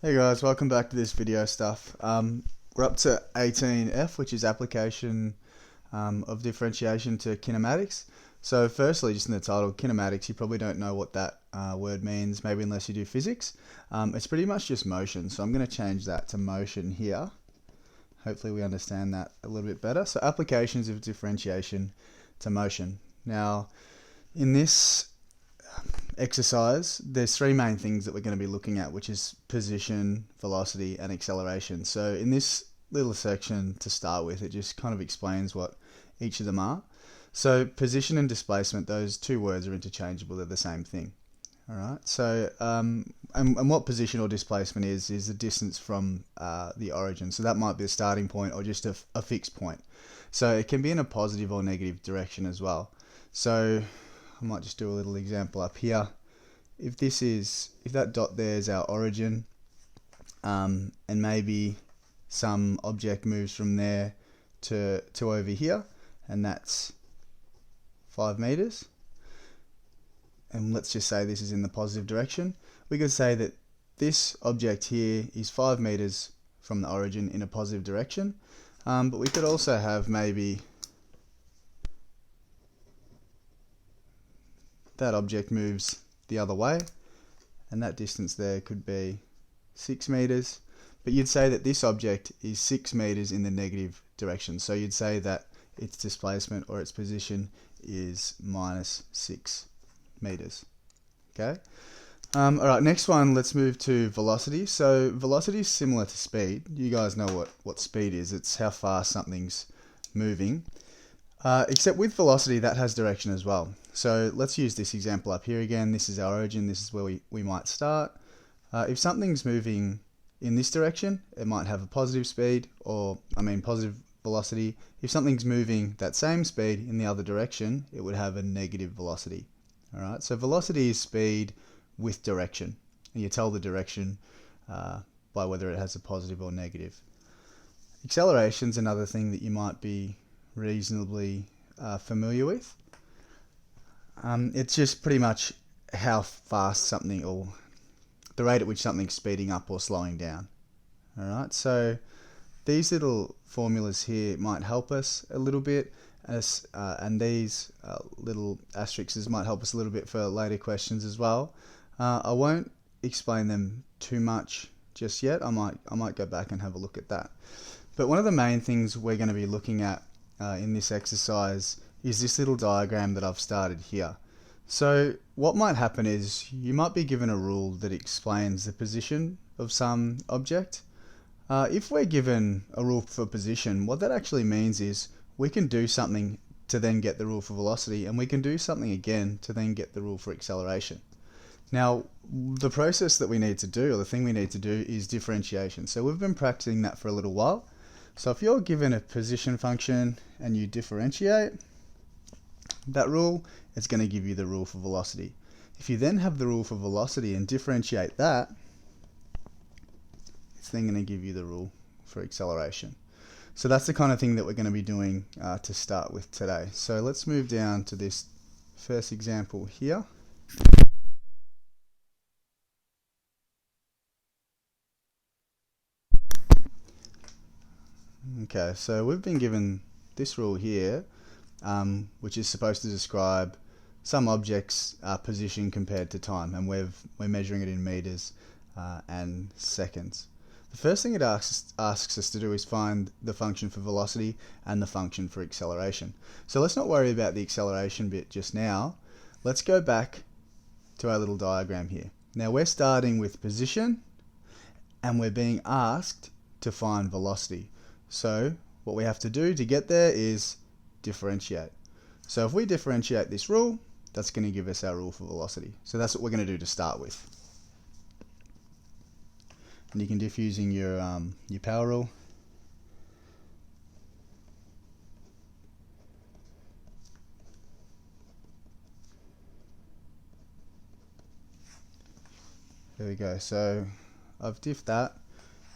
Hey guys, welcome back to this video stuff. We're up to 18F, which is application of differentiation to kinematics. So firstly, just in the title, kinematics, you probably don't know what that word means, maybe unless you do physics. It's pretty much just motion, so I'm going to change that to motion here. Hopefully we understand that a little bit better. So applications of differentiation to motion. Now, in this exercise, there's three main things that we're going to be looking at, which is position, velocity, and acceleration. So in this little section to start with, it just kind of explains what each of them are. So position and displacement, those two words are interchangeable, they're the same thing. Alright, so and what position or displacement is the distance from the origin. So that might be a starting point or just a fixed point. So it can be in a positive or negative direction as well. So I might just do a little example up here. If that dot there is our origin, and maybe some object moves from there to over here, and that's 5 meters. And let's just say this is in the positive direction. We could say that this object here is 5 meters from the origin in a positive direction. But we could also have maybe that object moves the other way, and that distance there could be 6 meters. But you'd say that this object is 6 meters in the negative direction. So you'd say that its displacement or its position is minus 6 meters. Okay. Alright, next one, let's move to velocity. So velocity is similar to speed. You guys know what speed is. It's how fast something's moving. Except with velocity, that has direction as well. So let's use this example up here again. This is our origin. This is where we might start. If something's moving in this direction, it might have a positive speed, positive velocity. If something's moving that same speed in the other direction, it would have a negative velocity. Alright, so velocity is speed with direction. And you tell the direction by whether it has a positive or negative. Acceleration's another thing that you might be reasonably familiar with. It's just pretty much how fast something, or the rate at which something's speeding up or slowing down. Alright, so these little formulas here might help us a little bit, and these little asterisks might help us a little bit for later questions as well. I won't explain them too much just yet. I might go back and have a look at that. But one of the main things we're going to be looking at in this exercise is this little diagram that I've started here. So what might happen is you might be given a rule that explains the position of some object. If we're given a rule for position, what that actually means is we can do something to then get the rule for velocity, and we can do something again to then get the rule for acceleration. Now, the process that we need to do, or the thing we need to do, is differentiation. So we've been practicing that for a little while. So if you're given a position function and you differentiate that rule, it's going to give you the rule for velocity. If you then have the rule for velocity and differentiate that, it's then going to give you the rule for acceleration. So that's the kind of thing that we're going to be doing to start with today. So let's move down to this first example here. Okay, so we've been given this rule here, which is supposed to describe some object's position compared to time, and we're measuring it in meters and seconds. The first thing it asks us to do is find the function for velocity and the function for acceleration. So let's not worry about the acceleration bit just now. Let's go back to our little diagram here. Now we're starting with position, and we're being asked to find velocity. So what we have to do to get there is differentiate. So if we differentiate this rule, that's going to give us our rule for velocity. So that's what we're going to do to start with. And you can diff using your power rule. There we go. So I've diffed that,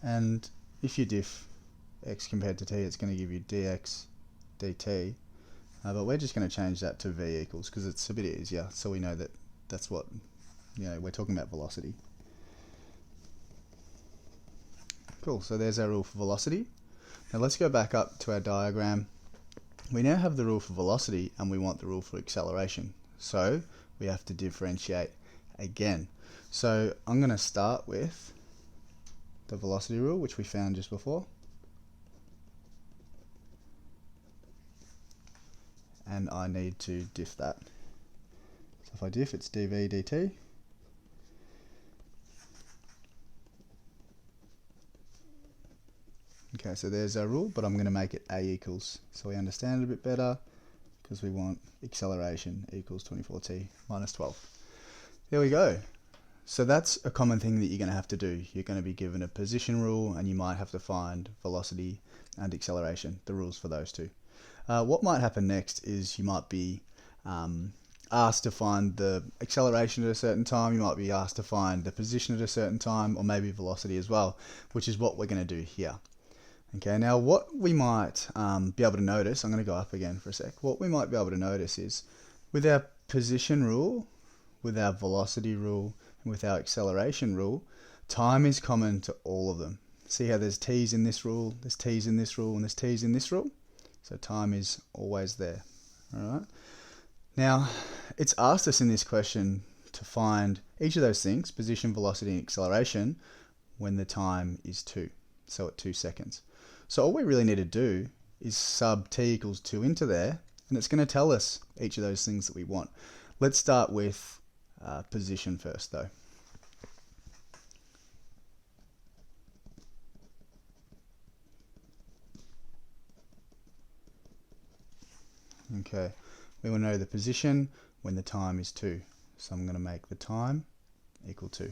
and if you diff x compared to t, it's going to give you dx dt. But we're just going to change that to v equals, because it's a bit easier, so we know that that's what, we're talking about velocity. Cool, so there's our rule for velocity. Now let's go back up to our diagram. We now have the rule for velocity and we want the rule for acceleration. So we have to differentiate again. So I'm going to start with the velocity rule, which we found just before. And I need to diff that. So if I diff, it's dv dt. Okay, so there's our rule, but I'm going to make it a equals, so we understand it a bit better, because we want acceleration equals 24t minus 12. There we go. So that's a common thing that you're going to have to do. You're going to be given a position rule, and you might have to find velocity and acceleration, the rules for those two. What might happen next is you might be asked to find the acceleration at a certain time, you might be asked to find the position at a certain time, or maybe velocity as well, which is what we're going to do here. Okay, now what we might be able to notice, I'm going to go up again for a sec, what we might be able to notice is with our position rule, with our velocity rule, and with our acceleration rule, time is common to all of them. See how there's t's in this rule, there's t's in this rule, and there's t's in this rule? So time is always there. Alright. Now, it's asked us in this question to find each of those things, position, velocity, and acceleration, when the time is 2, so at 2 seconds. So all we really need to do is sub t equals 2 into there, and it's going to tell us each of those things that we want. Let's start with position first, though. Okay, we want to know the position when the time is 2. So I'm going to make the time equal 2.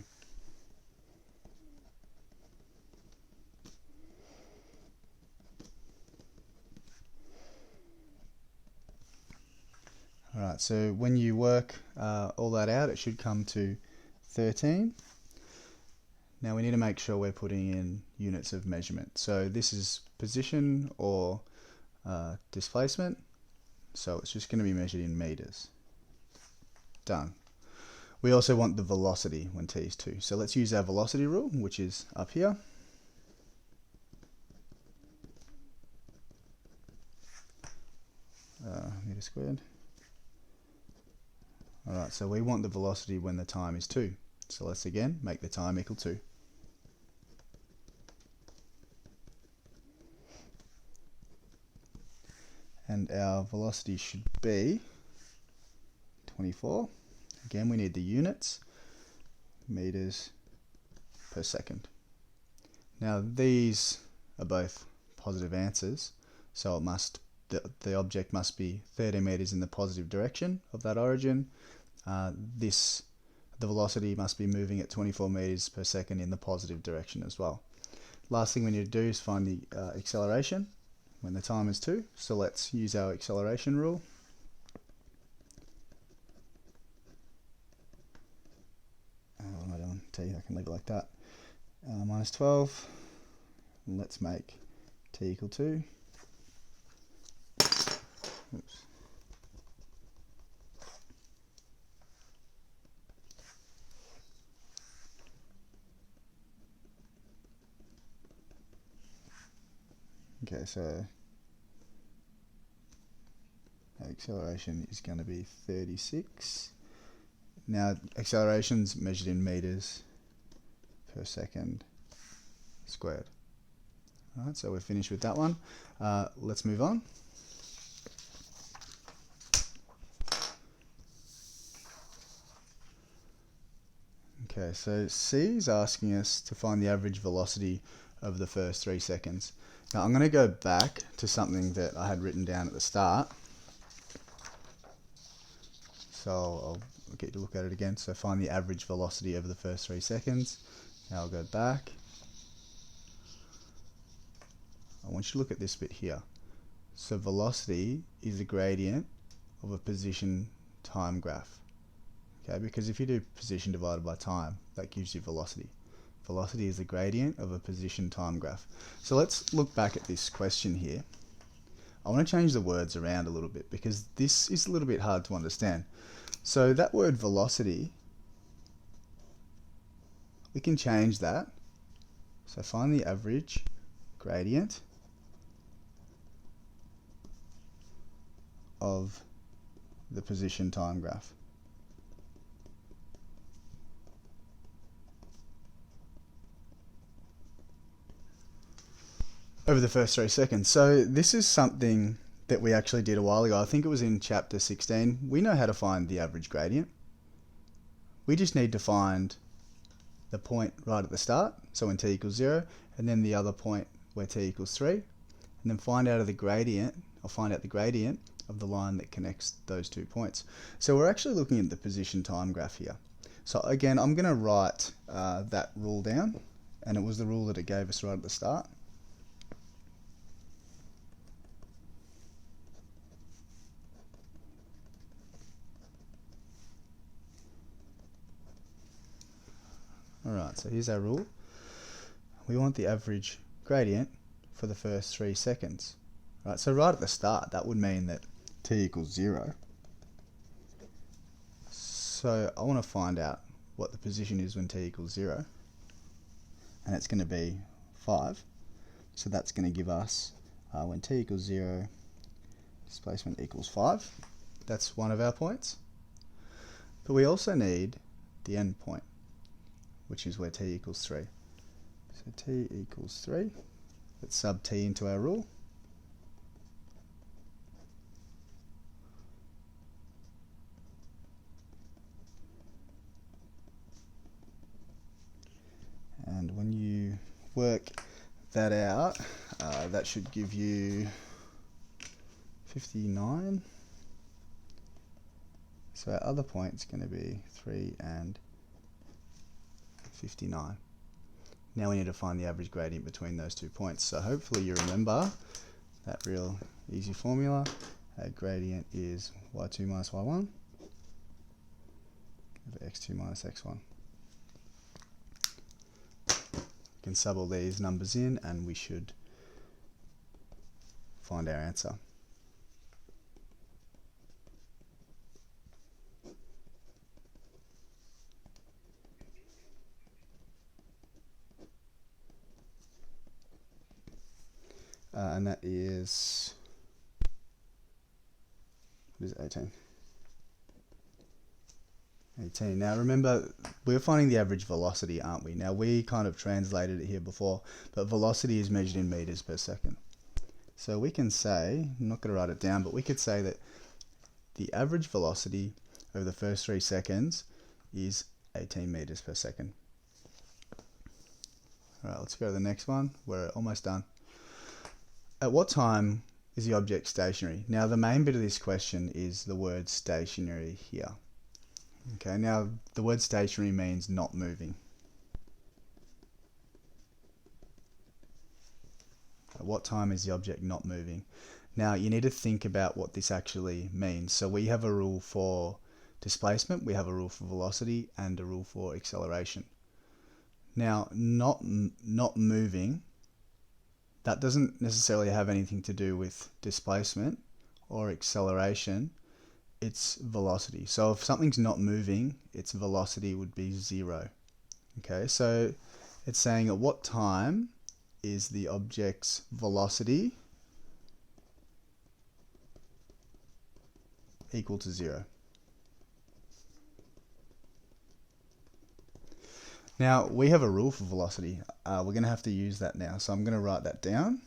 Alright, so when you work all that out, it should come to 13. Now we need to make sure we're putting in units of measurement. So this is position or displacement. So it's just going to be measured in meters. Done. We also want the velocity when t is 2. So let's use our velocity rule, which is up here. Meter squared. Alright, so we want the velocity when the time is 2. So let's again make the time equal 2. And our velocity should be 24. Again, we need the units, meters per second. Now these are both positive answers, so it must the object must be 13 meters in the positive direction of that origin. The velocity must be moving at 24 meters per second in the positive direction as well. Last thing we need to do is find the acceleration when the time is 2. So let's use our acceleration rule. What am I doing? T, I can leave it like that. Minus 12. And let's make t equal 2. Oops. Okay, so our acceleration is going to be 36. Now, acceleration's measured in meters per second squared. Alright, so we're finished with that one. Let's move on. Okay, so C is asking us to find the average velocity of the first 3 seconds. Now I'm going to go back to something that I had written down at the start. So I'll get you to look at it again. So find the average velocity over the first 3 seconds. Now I'll go back. I want you to look at this bit here. So velocity is a gradient of a position time graph. Okay, because if you do position divided by time, that gives you velocity. Velocity is the gradient of a position time graph. So let's look back at this question here. I want to change the words around a little bit because this is a little bit hard to understand. So that word velocity, we can change that So find the average gradient of the position time graph. Over the first 3 seconds. So this is something that we actually did a while ago. I think it was in chapter 16. We know how to find the average gradient. We just need to find the point right at the start, so when t equals 0, and then the other point where t equals 3, and then find out the gradient of the line that connects those 2 points. So we're actually looking at the position time graph here. So again, I'm going to write that rule down, and it was the rule that it gave us right at the start. Alright, so here's our rule. We want the average gradient for the first 3 seconds. Right, so right at the start, that would mean that t equals 0. So I want to find out what the position is when t equals 0. And it's going to be 5. So that's going to give us, when t equals 0, displacement equals 5. That's one of our points. But we also need the end point, which is where t equals 3. So t equals 3. Let's sub t into our rule. And when you work that out, that should give you 59. So our other point's going to be 3 and 59. Now we need to find the average gradient between those 2 points. So hopefully you remember that real easy formula. Our gradient is y2 minus y1 over x2 minus x1. We can sub all these numbers in and we should find our answer. And that is, what is it, 18? 18. Now remember, we're finding the average velocity, aren't we? Now we kind of translated it here before, but velocity is measured in meters per second. So we can say, I'm not going to write it down, but we could say that the average velocity over the first 3 seconds is 18 meters per second. Alright, let's go to the next one. We're almost done. At what time is the object stationary? Now the main bit of this question is the word stationary here. Okay, now the word stationary means not moving. At what time is the object not moving? Now you need to think about what this actually means. So we have a rule for displacement, we have a rule for velocity, and a rule for acceleration. Now not moving, that doesn't necessarily have anything to do with displacement or acceleration, it's velocity. So if something's not moving, its velocity would be 0. Okay, so it's saying at what time is the object's velocity equal to 0. Now we have a rule for velocity. We're going to have to use that now. So I'm going to write that down.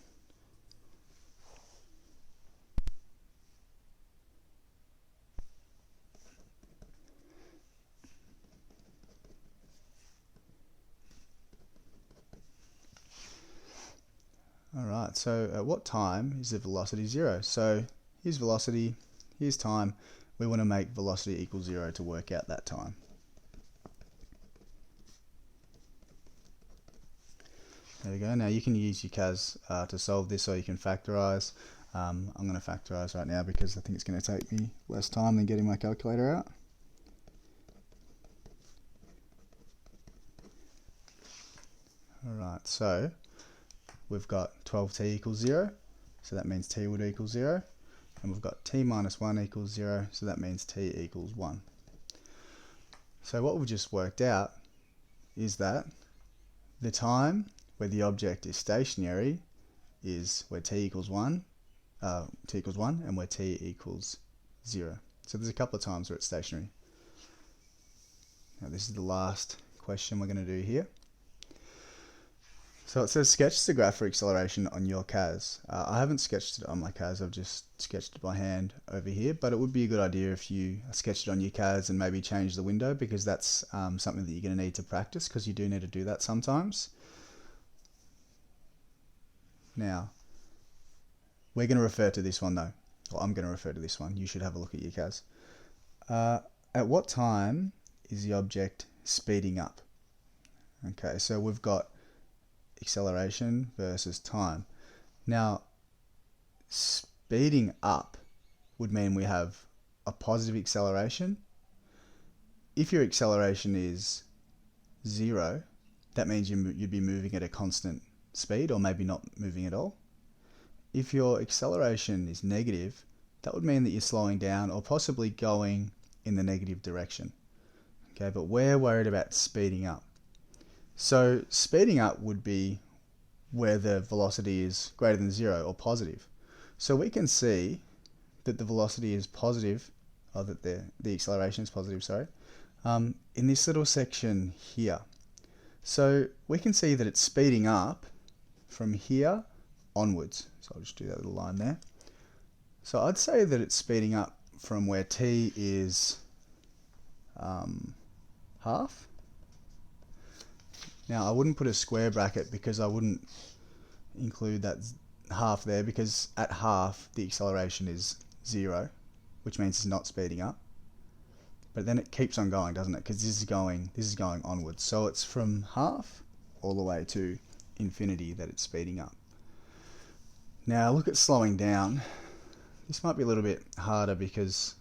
Alright, so at what time is the velocity 0? So here's velocity, here's time. We want to make velocity equal 0 to work out that time. There we go. Now you can use your CAS to solve this, or you can factorize. I'm going to factorize right now because I think it's going to take me less time than getting my calculator out. Alright, so we've got 12t equals 0, so that means t would equal 0. And we've got t minus 1 equals 0, so that means t equals 1. So what we've just worked out is that the time where the object is stationary is where t equals 1, and where t equals 0. So there's a couple of times where it's stationary. Now this is the last question we're going to do here. So it says sketch the graph for acceleration on your CAS. I haven't sketched it on my CAS, I've just sketched it by hand over here, but it would be a good idea if you sketched it on your CAS and maybe change the window, because that's something that you're going to need to practice, because you do need to do that sometimes. Now, we're going to refer to this one though. Well, I'm going to refer to this one. You should have a look at your CAS. At what time is the object speeding up? Okay, so we've got acceleration versus time. Now, speeding up would mean we have a positive acceleration. If your acceleration is 0, that means you'd be moving at a constant speed, or maybe not moving at all. If your acceleration is negative, that would mean that you're slowing down or possibly going in the negative direction. Okay, but we're worried about speeding up. So speeding up would be where the velocity is greater than 0 or positive. So we can see that the velocity is positive, or that the acceleration is positive, sorry, in this little section here. So we can see that it's speeding up from here onwards. So I'll just do that little line there. So I'd say that it's speeding up from where t is half. Now I wouldn't put a square bracket because I wouldn't include that half there, because at half the acceleration is 0, which means it's not speeding up. But then it keeps on going, doesn't it? Because this is going onwards. So it's from half all the way to infinity that it's speeding up. Now look at slowing down. This might be a little bit harder because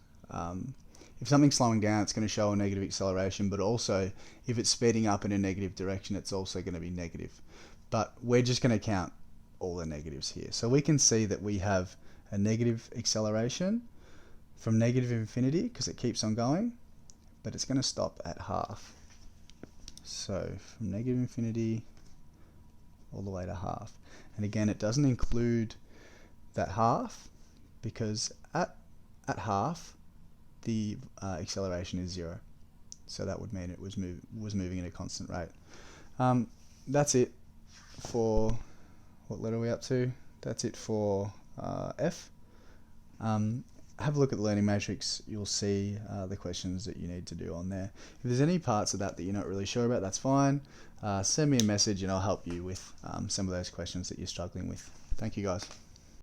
if something's slowing down, it's going to show a negative acceleration, but also if it's speeding up in a negative direction, it's also going to be negative. But we're just going to count all the negatives here. So we can see that we have a negative acceleration from negative infinity because it keeps on going, but it's going to stop at half. So from negative infinity all the way to half. And again, it doesn't include that half because at half the acceleration is 0. So that would mean it was moving at a constant rate. That's it for, what letter are we up to? That's it for F. Have a look at the learning matrix. You'll see the questions that you need to do on there. If there's any parts of that you're not really sure about, that's fine. Send me a message and I'll help you with some of those questions that you're struggling with. Thank you guys.